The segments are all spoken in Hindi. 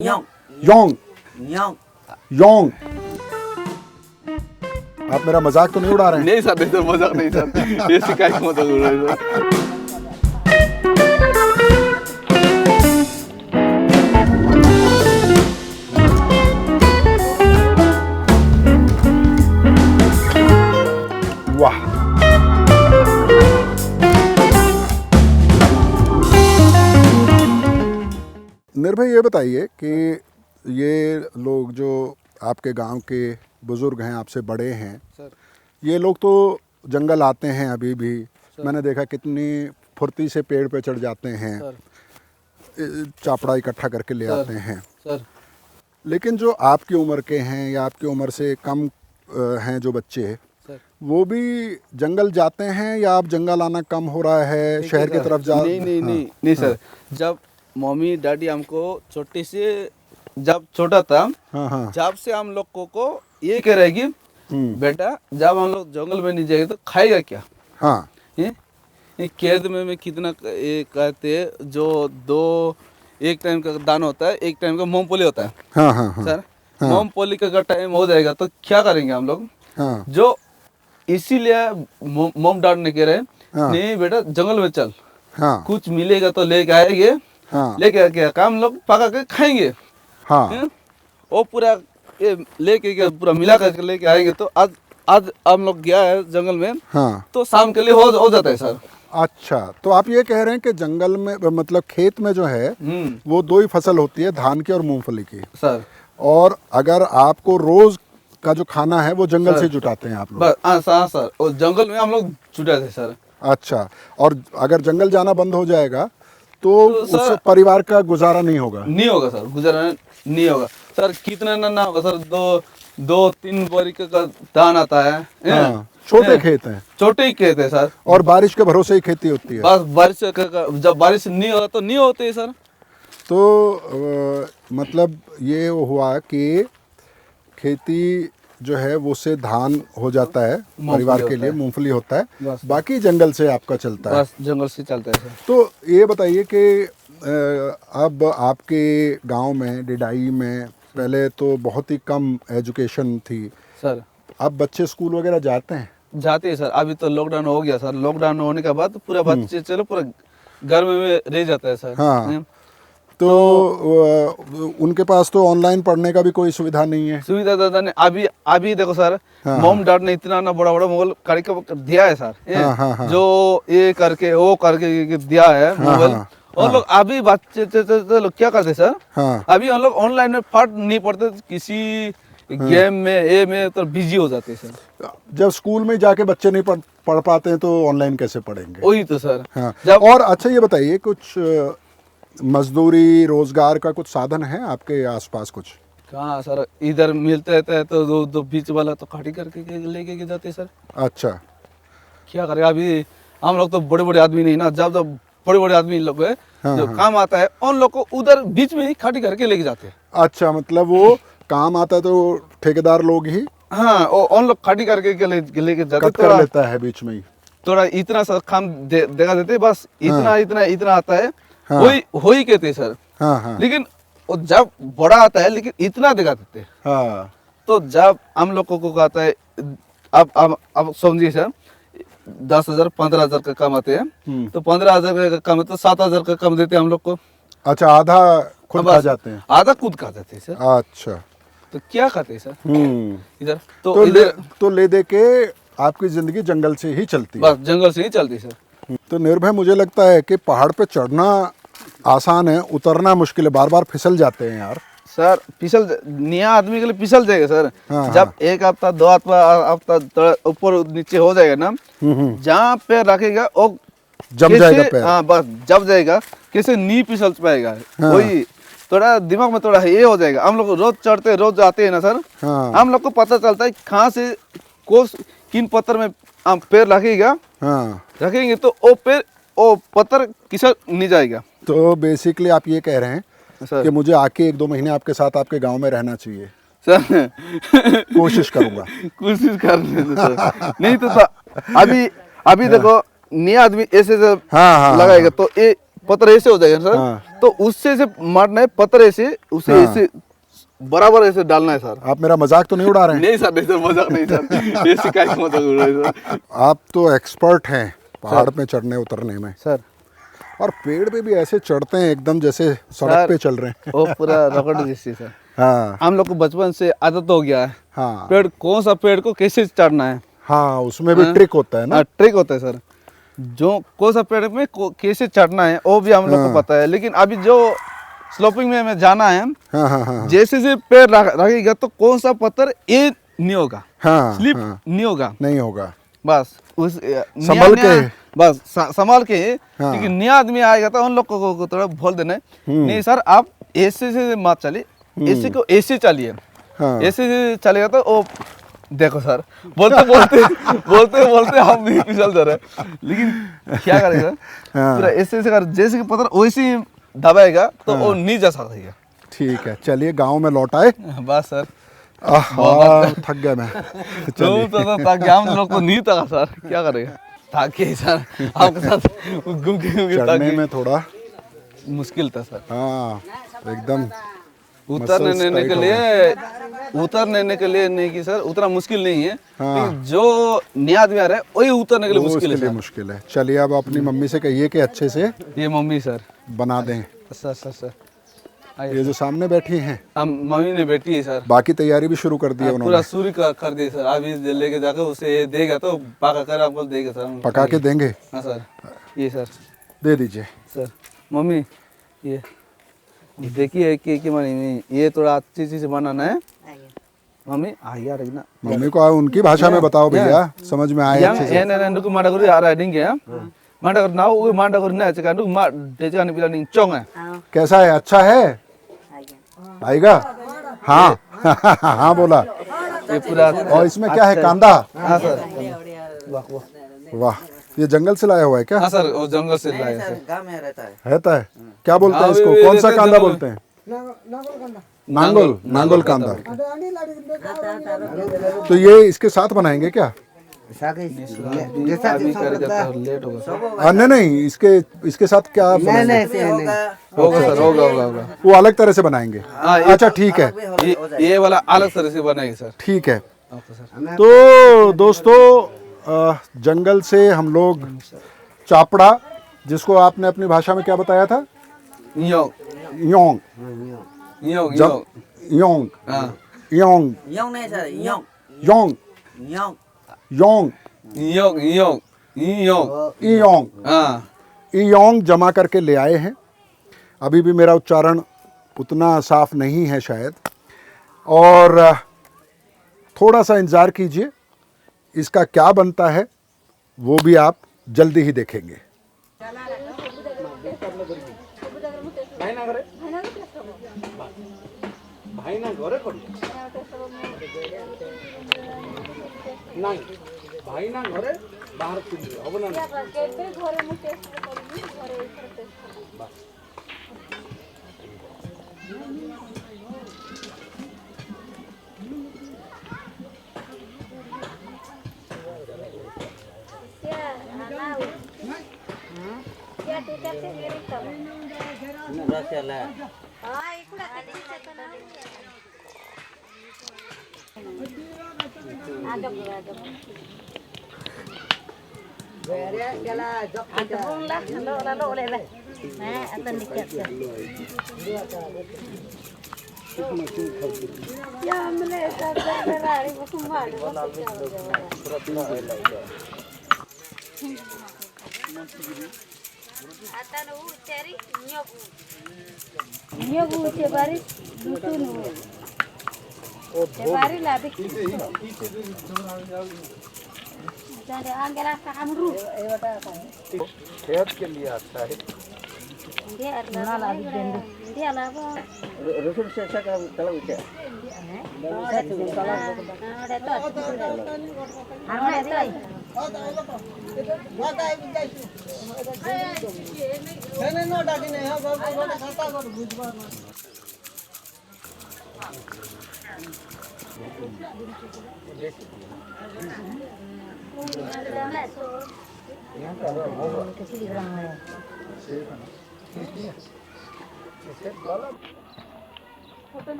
योंग योंग योंग योंग। आप मेरा मजाक तो नहीं उड़ा रहे हैं? नहीं सर, नहीं सर, मजाक नहीं सर, ये शिकायत मजाक उड़ रहा है सर। वाह, निर्भय ये बताइए कि ये लोग जो आपके गांव के बुजुर्ग हैं, आपसे बड़े हैं, सर ये लोग तो जंगल आते हैं अभी भी। मैंने देखा कितनी फुर्ती से पेड़ पे चढ़ जाते हैं, सर चापड़ा इकट्ठा करके ले आते हैं। सर लेकिन जो आपकी उम्र के हैं या आपकी उम्र से कम हैं जो बच्चे, सर वो भी जंगल जाते हैं या अब जंगल आना कम हो रहा है, शहर की तरफ जा? नहीं नहीं नहीं नहीं सर, जब मम्मी डैडी हमको छोटी से जब छोटा था, हाँ हाँ जब से हम लोग को ये कह रहे कि बेटा जब हम लोग जंगल में नहीं जाएंगे तो खाएगा क्या? हाँ ये खेत में कितना ये कहते जो दो एक टाइम का दाना होता है, एक टाइम का मूंगफली होता है हाँ हाँ हाँ सर। मूंगफली का अगर टाइम हो जाएगा तो क्या करेंगे हम लोग? हाँ जो इसीलिए मम डैड ने कह रहे हाँ। नहीं बेटा जंगल में चल, हाँ कुछ मिलेगा तो लेके आएंगे, हाँ लेके आके हम लोग पका के खाएंगे। हाँ हैं? वो पूरा ये लेके के पूरा मिला करके लेके आएंगे। तो आज आज हम लोग गया है जंगल में, हाँ। तो शाम के लिए हो जाता है सर। अच्छा, तो आप ये कह रहे हैं कि जंगल में मतलब खेत में जो है वो दो ही फसल होती है, धान की और मूंगफली की, सर और अगर आपको रोज का जो खाना है वो जंगल से जुटाते हैं आप लोग? बस हाँ सर, और जंगल में हम लोग छुटे थे सर। अच्छा, और अगर जंगल जाना बंद हो जाएगा तो तो सर- उससे परिवार का गुजारा नहीं होगा? नहीं होगा सर, गुजारा नहीं होगा सर। कितना ना होगा सर, दो तीन बोरी का धान आता है। हाँ, छोटे खेत हैं छोटे ही खेत है सर, और बारिश के भरोसे ही खेती होती है। बस बारिश जब बारिश नहीं होगा तो नहीं होते सर। तो मतलब ये हुआ कि खेती जो है वो से धान हो जाता है परिवार के होता लिए, है। मूंगफली होता है, बस। बाकी जंगल से आपका चलता है। बस जंगल से चलता है सर। तो ये बताइए कि अब आपके गांव में डिडाई में पहले तो बहुत ही कम एजुकेशन थी, सर अब बच्चे स्कूल वगैरह जाते हैं? जाते हैं सर। अभी तो लॉकडाउन हो गया सर, लॉकडाउन होने के बाद पूरा बच्चे चलो पूरा घर में रह जाता है सर। हाँ। तो उनके पास तो ऑनलाइन पढ़ने का भी कोई सुविधा नहीं है? सुविधा दादा ने अभी देखो सर, हाँ, मॉम डैड ने इतना ना बड़ा बड़ा मोबाइल करके दिया है सर। हाँ, हाँ, हाँ। जो ये करके वो करके दिया है मोबाइल। हाँ, और लोग अभी बच्चे लोग क्या करते सर, हाँ अभी हम लोग ऑनलाइन में पढ़ नहीं पढ़ते, किसी गेम में ए में तो बिजी हो जाते हैं सर। जब स्कूल में जाके बच्चे नहीं पढ़ पाते हैं तो ऑनलाइन कैसे पढ़ेंगे? वही तो सर। हाँ। जब और अच्छा ये बताइए, कुछ मजदूरी रोजगार का कुछ साधन है आपके आसपास कुछ? कहाँ सर, इधर मिलते रहता है तो दो बीच वाला तो खाटी करके लेके जाते हैं सर। अच्छा, क्या करें, अभी हम लोग तो बड़े बड़े आदमी नहीं ना, जब बड़े बड़े आदमी लोग है हाँ, जो हाँ। काम आता है उन लोग को उधर बीच में ही खाटी करके लेके जाते हैं। अच्छा, मतलब वो काम आता है तो ठेकेदार लोग ही हाँ, उन लोग खाटी करके लेके जाते कट कर लेता है बीच में ही? थोड़ा इतना सा काम देखा देते हैं, बस इतना इतना इतना आता है। हाँ। वही कहते हैं सर। हाँ हाँ लेकिन वो जब बड़ा आता है लेकिन इतना दिखा देते हैं। हाँ तो जब हम लोग को आता है, अब समझिए सर, 10,000 15,000 का कम आते हैं, तो 15,000 का कम है तो 7,000 का कम देते हैं हम लोग को। अच्छा, आधा खुद बस खा जाते हैं? आधा खुद खा जाते हैं सर। अच्छा। तो क्या खाते हैं सर इधर? तो ले दे के आपकी जिंदगी जंगल से ही चलती है? बस जंगल से ही चलती है सर। तो निर्भय, मुझे लगता है कि पहाड़ पे चढ़ना आसान है, उतरना मुश्किल है, बार बार फिसल जाते हैं यार। सर नया आदमी के लिए फिसल जाएगा सर। हाँ, जब एक हफ्ता 2 हफ्ता ऊपर नीचे हो जाएगा ना, जहाँ पैर रखेगा वो जम जाएगा पैर। हाँ बस जम जाएगा, कैसे नहीं फिसल पाएगा। हाँ। वही थोड़ा दिमाग में थोड़ा ये हो जाएगा। हम लोग रोज चढ़ते रोज जाते हैं ना सर, हाँ हम लोग को पता चलता है कहाँ से किन पत्थर में हम पैर रखेगा, हाँ। रखेंगे तो वो पत्थर किसा नहीं जाएगा तो बेसिकली आप ये कह रहे हैं सर। कि मुझे आके 1-2 महीने आपके साथ आपके गांव में रहना चाहिए? सर कोशिश करूंगा। कोशिश कर लेना सर। नहीं तो अभी देखो नया आदमी ऐसे हाँ, हाँ, लगाएगा तो ये पत्थर ऐसे हो जाएगा सर, हाँ। तो उससे से मारना है, पत्थर ऐसे उसे हाँ। ऐसे बराबर ऐसे डालना है सर। आप मेरा मजाक तो नहीं उड़ा रहे हैं? नहीं सर, नहीं सर, मजाक नहीं सर, ऐसी काय की मजाक उड़ रही है सर। आप तो एक्सपर्ट हैं पहाड़ पे चढ़ने उतरने में, सर और पेड़ पे भी ऐसे चढ़ते हैं एकदम जैसे सड़क सर, पे चल रहे हैं। वो पूरा रॉकेट जैसी सर। हाँ हम लोग को बचपन से आदत हो गया है, हाँ पेड़ कौन सा पेड़ को कैसे चढ़ना है। हाँ, उसमें भी हाँ। ट्रिक होता है ना। हाँ, ट्रिक होता है सर, जो कौन सा पेड़ में कैसे चढ़ना है वो भी हम लोग को हाँ। पता है। लेकिन अभी जो स्लोपिंग में हमें जाना है, हाँ हाँ हाँ जैसे से पेड़ रखेगा तो कौन सा पत्थर ये नहीं होगा, हाँ स्लिप हाँ, नहीं होगा। नहीं होगा। बस उस संभल के। बस संभाल के। हाँ। क्योंकि नया आदमी आएगा तो उन लोग को थोड़ा बोल देना है, नहीं सर आप ऐसे से मत चलिए, ऐसे को ऐसे चलिए, हाँ ऐसे से चलेगा तो वो देखो सर, बोलते बोलते बोलते बोलते हम भी फिसल जा रहे हैं। लेकिन क्या करेगा, हाँ। पूरा ऐसे ऐसे कर, जैसे कि पत्थर वैसे ही दबाएगा तो वो नहीं जा सकता। ठीक है, चलिए गांव में लौट आए। बस सर, आहा, थक गया मैं। तुम तो ताकि हम लोग को नहीं था सर, क्या करेगा, ताकि सर आपके साथ घूम के चढ़ने में थोड़ा मुश्किल था सर। हाँ एकदम उतरने muscles के tight हो लिए, उतरने के लिए नहीं कि सर उतना मुश्किल नहीं है, हाँ। लेकिन जो नया आदमी आ रहा है वही उतरने के लिए वो मुश्किल उसके लिए है मुश्किल है। चलिए अब अपनी मम्मी से कहिए कि अच्छे से सर। ये मम्मी सर, बना दें। सर सर सर ये जो सामने बैठी हैं, हम मम्मी ने बेटी है सर, बाकी तैयारी भी शुरू कर दी है पूरा उन्होंने। सूर्य कर दी सर। अभी लेके जाकर उसे देगा तो पका कर आपको देगा सर, पका के देंगे। हाँ सर। ये सर, दे दीजिए। सर मम्मी ये देखिए कि मम्मी ये थोड़ा अच्छी चीज बनाना है मम्मी। यार ना मम्मी को उनकी भाषा में बताओ भैया, समझ में आए अच्छे से। ఎందుకు మాటగురి రైడింగ్ మాటగురి నా మాటగురి నా చెకండు మా డెజాని పిలని చోంగ कैसा है? अच्छा है? आएगा? हाँ हाँ बोला। ये पूरा। और इसमें क्या है? कांदा? हाँ सर, वाह, ये जंगल से लाया हुआ है क्या? हाँ सर, वो जंगल से लाया सर। गाँव में रहता है। रहता है? क्या बोलते हैं हाँ, इसको? वे- कौन वे सा रहते कांदा जंगल। बोलते हैं? नांगल, नांगल कांदा। तो ये इसके साथ बनाएंगे क्या? अभी करेगा तो लेट होगा सर। नहीं नहीं, इसके साथ क्या बनाएंगे? होगा सर, होगा होगा होगा। वो अलग तरह से बनाएंगे। हाँ, ये- अच्छा ठीक है, ये वाला अलग तरह से बनाएंगे सर। ठीक है। Okay sir. तो दोस्तों, जंगल से हम लोग चापड़ा, जिसको आपने अपनी भाषा में क्या बताया था? योंग योंग, योंग जब योंग, हाँ, योंग, योंग नहीं सर, योंग योंग, योंग योंग, योंग योंग योंग ईयोंग, हाँ। ईयोंग जमा करके ले आए हैं। अभी भी मेरा उच्चारण उतना साफ नहीं है शायद, और थोड़ा सा इंतज़ार कीजिए, इसका क्या बनता है वो भी आप जल्दी ही देखेंगे। Rasgulla Nyogu cebari dutunu. Cebari labik. Jadi angela kamru. सेहत के लिए अच्छा है। Dia adalah dia adalah रसूल से ऐसा kalau bisa ada tu. Harga itu.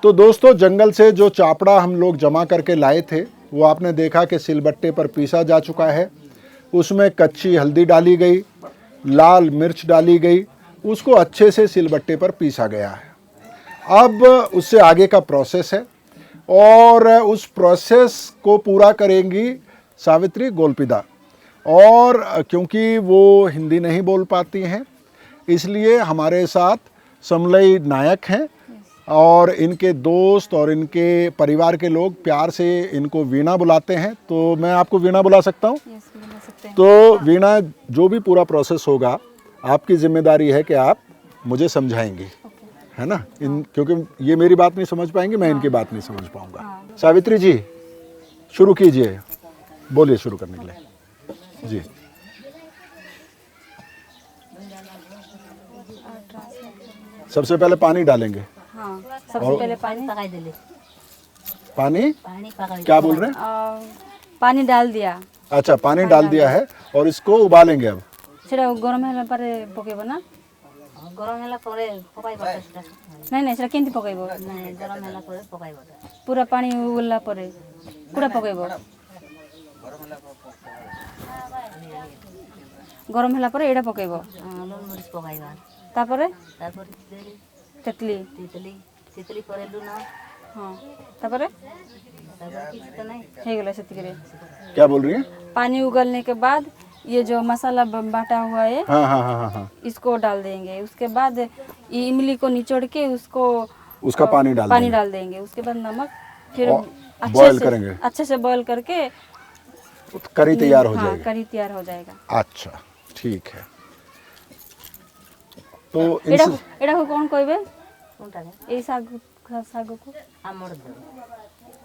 तो दोस्तों, जंगल से जो चापड़ा हम लोग जमा करके लाए थे वो आपने देखा कि सिलबट्टे पर पीसा जा चुका है। उसमें कच्ची हल्दी डाली गई, लाल मिर्च डाली गई, उसको अच्छे से सिलबट्टे पर पीसा गया है। अब उससे आगे का प्रोसेस है और उस प्रोसेस को पूरा करेंगी सावित्री गोलपिदा। और क्योंकि वो हिंदी नहीं बोल पाती हैं इसलिए हमारे साथ समलई नायक हैं और इनके दोस्त और इनके परिवार के लोग प्यार से इनको वीणा बुलाते हैं। तो मैं आपको वीणा बुला सकता हूँ? तो वीणा, जो भी पूरा प्रोसेस होगा आपकी जिम्मेदारी है कि आप मुझे समझाएंगी, है ना? क्योंकि ये मेरी बात नहीं समझ पाएंगे, मैं इनकी बात नहीं समझ पाऊंगा। सावित्री जी, शुरू कीजिए, बोलिए शुरू करने के लिए जी। सबसे पहले पानी डालेंगे। हाँ, सबसे पहले पानी पकाई दिले। पानी पकाई क्या बोल रहे हैं? पानी डाल दिया। अच्छा, पानी डाल दिया है और इसको उबालेंगे अब। সেটা গরম হলা পরে পকাইব না? গরম হলা পরে পকাইব সেটা। নাই নাই, সেটা কেমতি পকাইব? নাই, গরম হলা পরে পকাইব। পুরা পানি উগলা পরে পুরা পকাইব। গরম হলা পরে এটা পকাইব। লবণ মরিচ পকাইবা। তারপরে তেতলি তেতলি তেতলি করে লুন। हाँ, তারপরে কিছু নাই হয়ে গেল সেতিকে। क्या बोल रही हैं? पानी उगलने के बाद ये जो मसाला बाटा हुआ है, हाँ हाँ हाँ हाँ, इसको डाल देंगे। उसके बाद ये इमली को निचोड़ के उसको उसका पानी डाल देंगे। उसके बाद नमक, फिर बॉयल करेंगे। अच्छे से बॉयल करके करी तैयार हो हाँ, जाएगा। करी तैयार हो जाएगा। अच्छा, ठीक है। तो एड़ा को कौन कहबे? ये साग को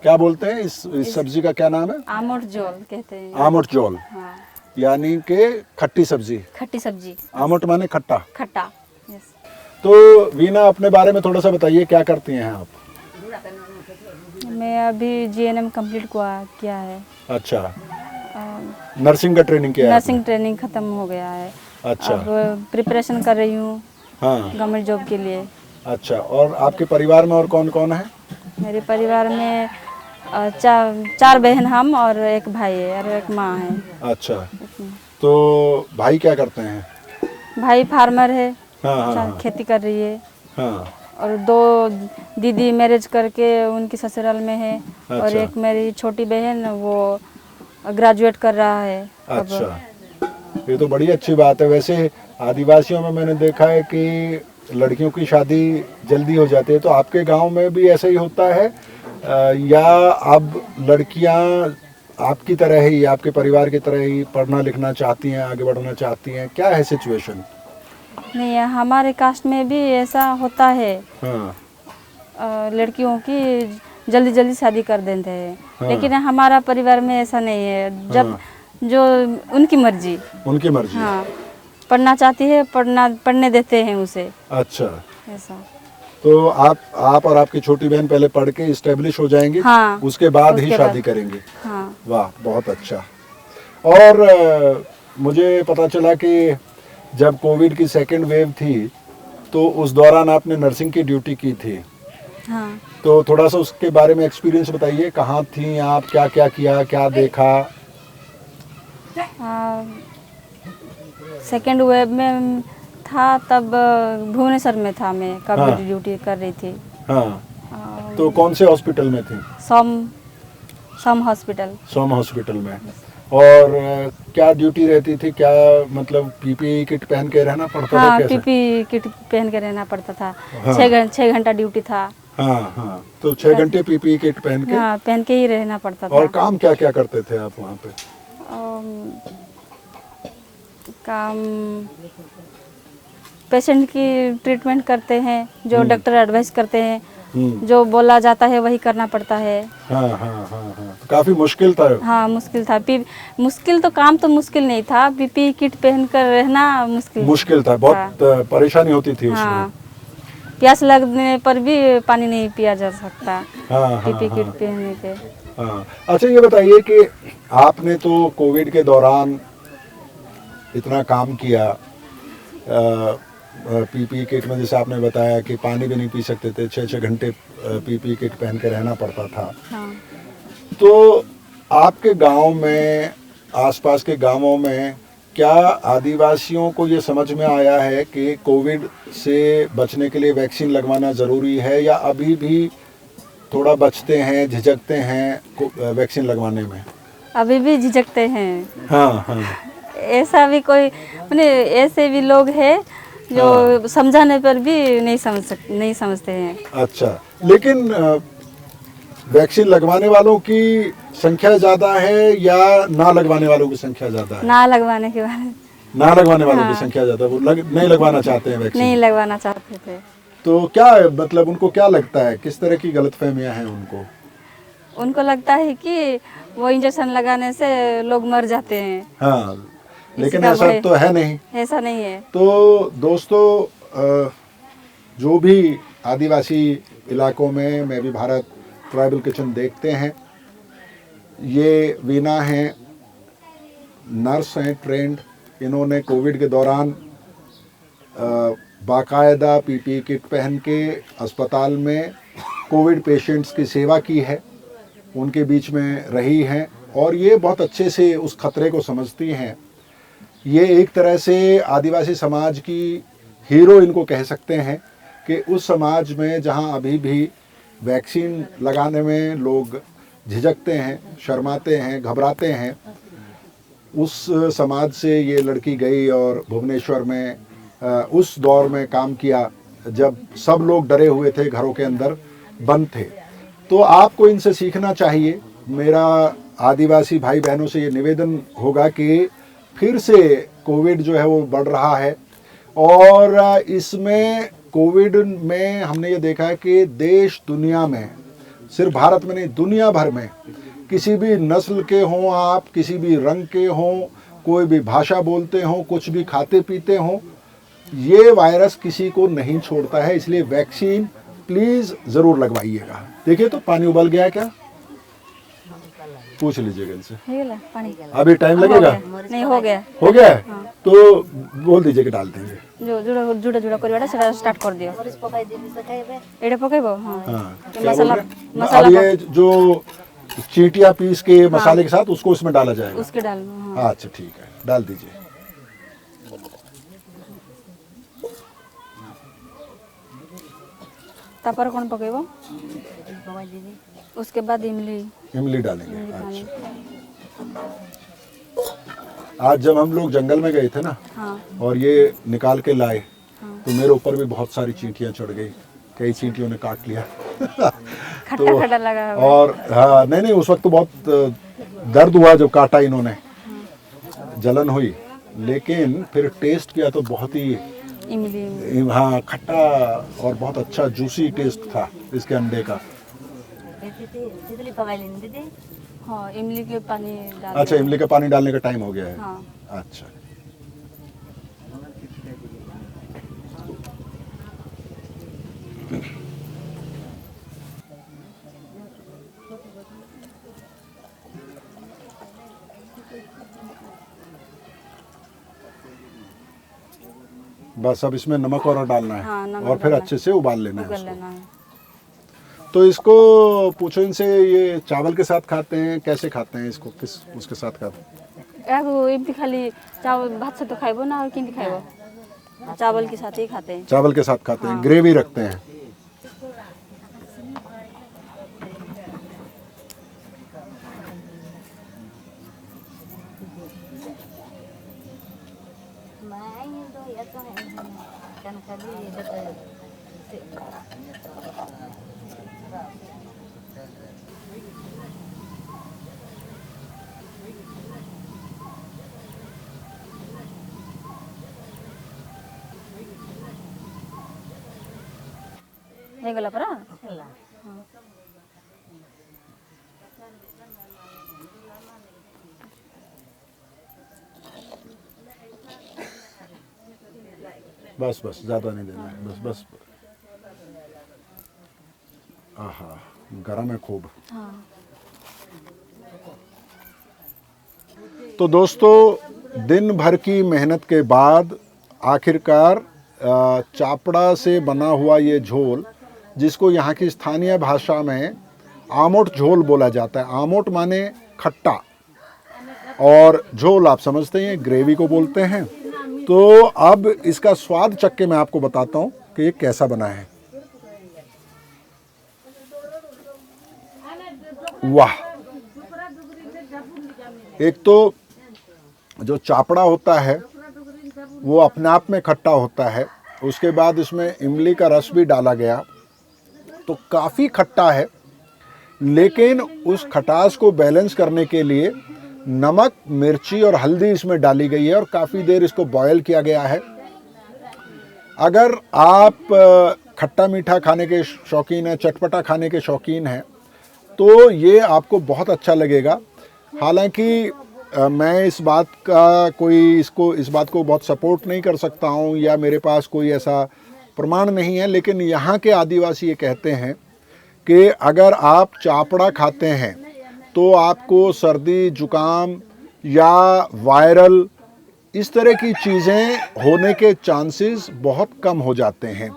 क्या बोलते हैं? इस सब्जी का क्या नाम है? आमोट जोल कहते हैं। आमोट जोल, हाँ, यानी कि खट्टी सब्जी। खट्टी सब्जी। आमोट माने खट्टा। खट्टा, यस। तो वीणा, अपने बारे में थोड़ा सा बताइए, क्या करती हैं आप? मैं अभी जीएनएम कंप्लीट किया है। अच्छा, नर्सिंग का ट्रेनिंग किया है नर्सिंग ट्रेनिंग खत्म हो गया है। अच्छा। अब प्रिपरेशन कर रही हूँ हाँ, गवर्नमेंट जॉब के लिए। अच्छा। और आपके परिवार में और कौन कौन है? मेरे परिवार में चार बहन हम और एक भाई है और एक माँ है। अच्छा, तो भाई क्या करते हैं? भाई फार्मर है। हाँ हाँ खेती कर रही है। हाँ। और दो दीदी मैरिज करके उनकी ससुराल में है। और अच्छा। एक मेरी छोटी बहन, वो ग्रेजुएट कर रहा है। अच्छा, ये तो बड़ी अच्छी बात है। वैसे आदिवासियों में मैंने देखा है कि लड़कियों की शादी जल्दी हो जाती है, तो आपके गांव में भी ऐसा ही होता है या अब लड़कियां आपकी तरह ही, आपके परिवार की तरह ही पढ़ना लिखना चाहती हैं, आगे बढ़ना चाहती हैं? क्या है सिचुएशन? नहीं, हमारे कास्ट में भी ऐसा होता है। हाँ। लड़कियों की जल्दी जल्दी शादी कर देते हैं। हाँ। लेकिन हमारा परिवार में ऐसा नहीं है। जब जो उनकी मर्जी। उनकी मर्जी। हाँ, पढ़ना चाहती है, पढ़ने देते हैं उसे। अच्छा, ऐसा। तो आप और आपकी छोटी बहन पहले पढ़ के इस्टेब्लिश हो जाएंगी। हाँ, उसके बाद ही शादी करेंगे। हाँ। वाह, बहुत अच्छा। और मुझे पता चला कि जब कोविड की सेकेंड वेव थी तो उस दौरान आपने नर्सिंग की ड्यूटी की थी। हाँ। तो थोड़ा सा उसके बारे में एक्सपीरियंस बताइए, कहाँ थी आप, क्या क्या किया, क्या देखा? सेकेंड वेव में था तब भुवनेश्वर में था मैं, कोविड ड्यूटी कर रही थी। हाँ। तो कौन से हॉस्पिटल में थी? सोम हॉस्पिटल। सोम हॉस्पिटल में। और क्या ड्यूटी रहती थी? क्या मतलब पीपीई किट पहन के रहना पड़ता था? हाँ, पीपीई किट पहन के रहना पड़ता था। हाँ। 6 घंटा ड्यूटी था। हाँ हाँ। तो 6 घंटे पीपीई किट पहन के? हाँ, पहन के ही रहना पड़ता था। और काम क्या क्या करते थे आप वहाँ पे? काम पेशेंट की ट्रीटमेंट करते हैं, जो डॉक्टर एडवाइस करते हैं, जो बोला जाता है वही करना पड़ता है। हाँ हाँ हाँ हाँ। काफी मुश्किल था। हाँ, मुश्किल था। मुश्किल तो काम तो मुश्किल नहीं था, पीपीई किट पहन कर रहना मुश्किल था। बहुत परेशानी होती थी उसमें। प्यास लगने पर भी पानी नहीं पिया जा सकता हाँ पीपी हाँ किट पहनने पे। हाँ। अच्छा ये बताइए कि आपने तो कोविड के दौरान इतना काम किया, पीपी किट में जैसे आपने बताया कि पानी भी नहीं पी सकते थे, 6-6 घंटे पीपी किट पहन के रहना पड़ता था। हाँ तो आपके गांव में, आसपास के गांवों में क्या आदिवासियों को ये समझ में आया है कि कोविड से बचने के लिए वैक्सीन लगवाना ज़रूरी है, या अभी भी थोड़ा बचते हैं, झिझकते हैं वैक्सीन लगवाने में? अभी भी झिझकते हैं। हाँ हाँ ऐसा भी कोई माने ऐसे भी लोग हैं जो समझाने पर भी नहीं समझते हैं। अच्छा, लेकिन वैक्सीन लगवाने वालों की संख्या ज़्यादा है या ना लगवाने वालों की संख्या ज़्यादा है? ना लगवाने के बाद ना लगवाने वालों की संख्या ज़्यादा है, वो नहीं लगवाना चाहते हैं वैक्सीन। नहीं लगवाना चाहते थे। तो क्या मतलब उनको क्या लगता है, किस तरह की गलतफहमियां हैं उनको? उनको लगता है कि वो इंजेक्शन लगाने से लोग मर जाते हैं। हाँ, लेकिन इसका ऐसा वही- तो है नहीं। ऐसा नहीं है। तो दोस्तों, जो भी आदिवासी इलाकों में मैं भी भारत ट्राइबल किचन देखते हैं, ये वीना हैं, नर्स हैं ट्रेंड। इन्होंने कोविड के दौरान बाकायदा पीपी किट पहन के अस्पताल में कोविड पेशेंट्स की सेवा की है, उनके बीच में रही हैं और ये बहुत अच्छे से उस खतरे को समझती हैं। ये एक तरह से आदिवासी समाज की हीरो इनको कह सकते हैं कि उस समाज में जहां अभी भी वैक्सीन लगाने में लोग झिझकते हैं, शर्माते हैं, घबराते हैं, उस समाज से ये लड़की गई और भुवनेश्वर में उस दौर में काम किया जब सब लोग डरे हुए थे, घरों के अंदर बंद थे। तो आपको इनसे सीखना चाहिए। मेरा आदिवासी भाई बहनों से ये निवेदन होगा कि फिर से कोविड जो है वो बढ़ रहा है और इसमें कोविड में हमने ये देखा है कि देश दुनिया में, सिर्फ भारत में नहीं दुनिया भर में, किसी भी नस्ल के हों आप, किसी भी रंग के हों, कोई भी भाषा बोलते हों, कुछ भी खाते पीते हों, ये वायरस किसी को नहीं छोड़ता है। इसलिए वैक्सीन प्लीज़ ज़रूर लगवाइएगा। देखिए तो पानी उबल गया है क्या, पूछ लीजिएगा इनसे। पानी अभी टाइम लगेगा? नहीं हो गया। हो गया है? तो बोल दीजिए कि डाल देंगे। जो जुड़ा जुड़ा करवाड़ा सेटा स्टार्ट कर दियो। एडे पकाइबो। हां हाँ, मसाला अब ये जो चींटियाँ पीस के मसाले के साथ उसको इसमें डाला जाएगा। उसके डाल। हां अच्छा ठीक है, डाल दीजिए। तापर कौन पकाइबो? उसके बाद इमली डालेंगे। अच्छा, आज जब हम लोग जंगल में गए थे ना, हाँ और ये निकाल के लाए, तो मेरे ऊपर भी बहुत सारी चींटियां चढ़ गई, कई चींटियों ने काट लिया। खट्टा खट्टा लगा। और हाँ, नहीं उस वक्त तो बहुत दर्द हुआ जब काटा इन्होंने, जलन हुई, लेकिन फिर टेस्ट किया तो बहुत ही इमली हाँ खट्टा और बहुत अच्छा जूसी टेस्ट था इसके अंडे का। हाँ इमली के पानी डाल। अच्छा, इमली का पानी डालने का टाइम हो गया है। हाँ अच्छा, बस अब इसमें नमक और डालना है। हाँ, नमक और फिर डालना अच्छे से उबाल लेना है उगल इसको। लेना है। तो इसको पूछो इनसे, ये चावल के साथ खाते हैं, कैसे खाते हैं इसको, किस उसके साथ खाते हैं? एगो इमली खाली चावल भात से तो खाइबो ना, और किंती खाइबो? चावल के साथ ही खाते हैं। चावल के साथ खाते हैं, ग्रेवी रखते हैं। ହେଇଗଲା ପରା। बस बस, ज़्यादा नहीं देना है, बस बस। आहा, गरम है खूब। हाँ। तो दोस्तों दिन भर की मेहनत के बाद आखिरकार चापड़ा से बना हुआ ये झोल, जिसको यहाँ की स्थानीय भाषा में आमोट झोल बोला जाता है। आमोट माने खट्टा और झोल आप समझते हैं ग्रेवी को बोलते हैं। तो अब इसका स्वाद चख के मैं आपको बताता हूँ कि ये कैसा बना है। वाह, एक तो जो चापड़ा होता है वो अपने आप में खट्टा होता है, उसके बाद इसमें इमली का रस भी डाला गया तो काफ़ी खट्टा है, लेकिन उस खटास को बैलेंस करने के लिए नमक, मिर्ची और हल्दी इसमें डाली गई है और काफ़ी देर इसको बॉयल किया गया है। अगर आप खट्टा मीठा खाने के शौकीन हैं, चटपटा खाने के शौकीन हैं, तो ये आपको बहुत अच्छा लगेगा। हालांकि मैं इस बात को बहुत सपोर्ट नहीं कर सकता हूँ या मेरे पास कोई ऐसा प्रमाण नहीं है, लेकिन यहाँ के आदिवासी ये कहते हैं कि अगर आप चापड़ा खाते हैं तो आपको सर्दी, जुकाम या वायरल इस तरह की चीज़ें होने के चांसेस बहुत कम हो जाते हैं।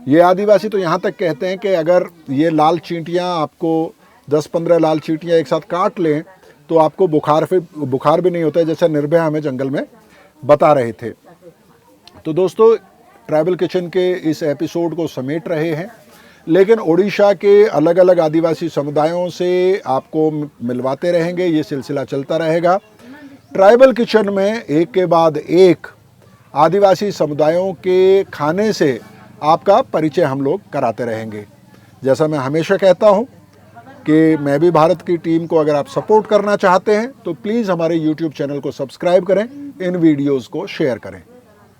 ये आदिवासी तो यहाँ तक कहते हैं कि अगर ये लाल चींटियाँ आपको 10-15 लाल चींटियाँ एक साथ काट लें तो आपको बुखार भी नहीं होता है, जैसा निर्भया हमें जंगल में बता रहे थे। तो दोस्तों ट्राइबल किचन के इस एपिसोड को समेट रहे हैं, लेकिन ओडिशा के अलग अलग आदिवासी समुदायों से आपको मिलवाते रहेंगे, ये सिलसिला चलता रहेगा। ट्राइबल किचन में एक के बाद एक आदिवासी समुदायों के खाने से आपका परिचय हम लोग कराते रहेंगे। जैसा मैं हमेशा कहता हूँ कि मैं भी भारत की टीम को अगर आप सपोर्ट करना चाहते हैं तो प्लीज़ हमारे YouTube चैनल को सब्सक्राइब करें, इन वीडियोज़ को शेयर करें।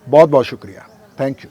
बहुत बहुत शुक्रिया, थैंक यू।